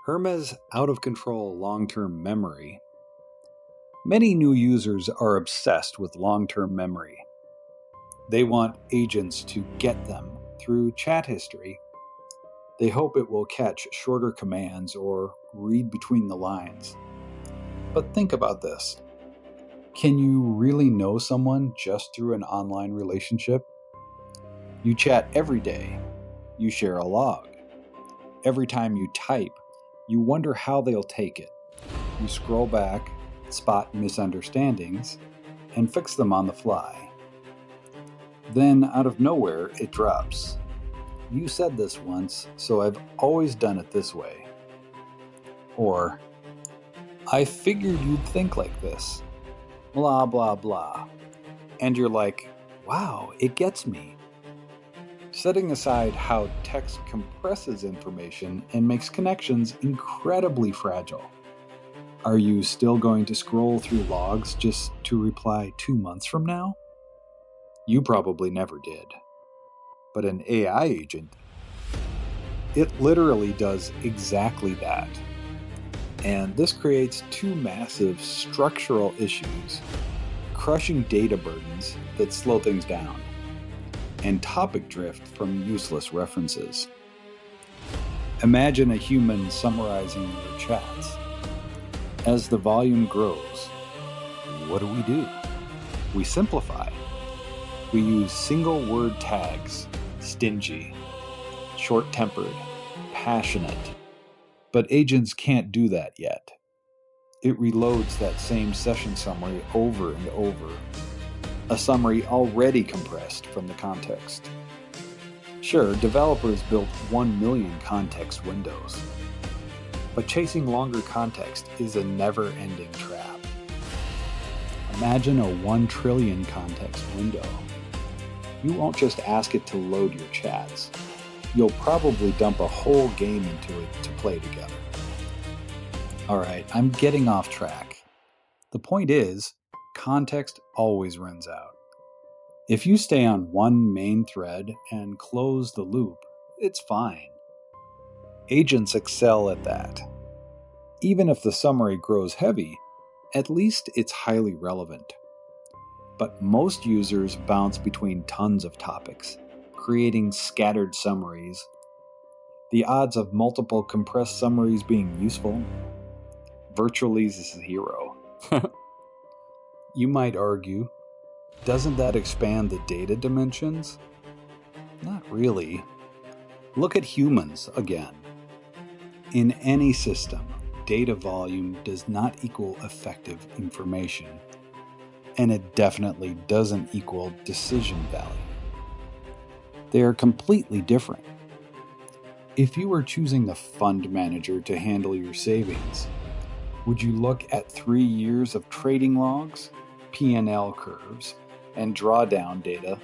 Hermes out-of-control long-term memory. Many new users are obsessed with long-term memory. They want agents to get them through chat history. They hope it will catch shorter commands or read between the lines. But think about this. Can you really know someone just through an online relationship? You chat every day. You share a log. Every time you type, you wonder how they'll take it. You scroll back, spot misunderstandings, and fix them on the fly. Then, out of nowhere, it drops. You said this once, so I've always done it this way. Or, I figured you'd think like this. Blah, blah, blah. And you're like, wow, it gets me. Setting aside how text compresses information and makes connections incredibly fragile. Are you still going to scroll through logs just to reply 2 months from now? You probably never did. But an AI agent, it literally does exactly that. And this creates two massive structural issues: crushing data burdens that slow things down, and topic drift from useless references. Imagine a human summarizing your chats. As the volume grows, what do? We simplify. We use single word tags: stingy, short-tempered, passionate. But agents can't do that yet. It reloads that same session summary over and over, a summary already compressed from the context. Sure, developers built 1 million context windows, but chasing longer context is a never-ending trap. Imagine a 1 trillion context window. You won't just ask it to load your chats. You'll probably dump a whole game into it to play together. Alright, I'm getting off track. The point is, context always runs out. If you stay on one main thread and close the loop, it's fine. Agents excel at that. Even if the summary grows heavy, at least it's highly relevant. But most users bounce between tons of topics, creating scattered summaries. The odds of multiple compressed summaries being useful? Virtually zero. You might argue, doesn't that expand the data dimensions? Not really. Look at humans again. In any system, data volume does not equal effective information, and it definitely doesn't equal decision value. They are completely different. If you were choosing the fund manager to handle your savings, would you look at 3 years of trading logs, P&L curves, and drawdown data,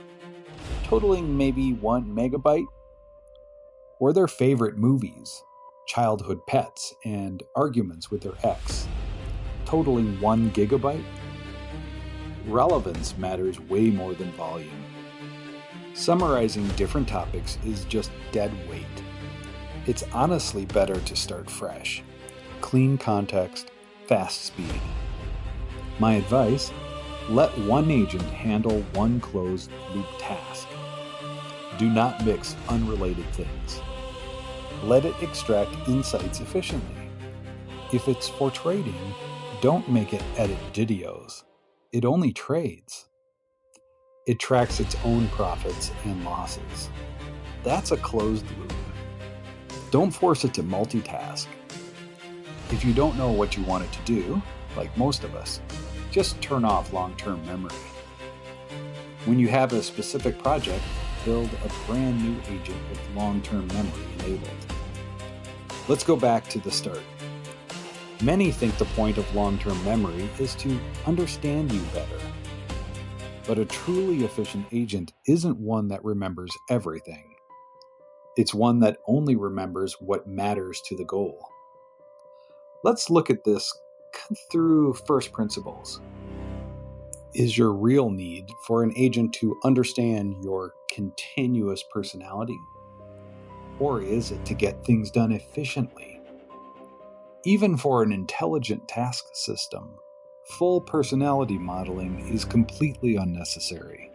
totaling maybe 1 megabyte? Or their favorite movies, childhood pets, and arguments with their ex, totaling 1 gigabyte? Relevance matters way more than volume. Summarizing different topics is just dead weight. It's honestly better to start fresh. Clean context, fast speed. My advice: let one agent handle one closed loop task. Do not mix unrelated things. Let it extract insights efficiently. If it's for trading, don't make it edit videos. It only trades. It tracks its own profits and losses. That's a closed loop. Don't force it to multitask. If you don't know what you want it to do, like most of us, just turn off long-term memory. When you have a specific project, build a brand new agent with long-term memory enabled. Let's go back to the start. Many think the point of long-term memory is to understand you better. But a truly efficient agent isn't one that remembers everything. It's one that only remembers what matters to the goal. Let's look at this through first principles. Is your real need for an agent to understand your continuous personality? Or is it to get things done efficiently? Even for an intelligent task system, full personality modeling is completely unnecessary.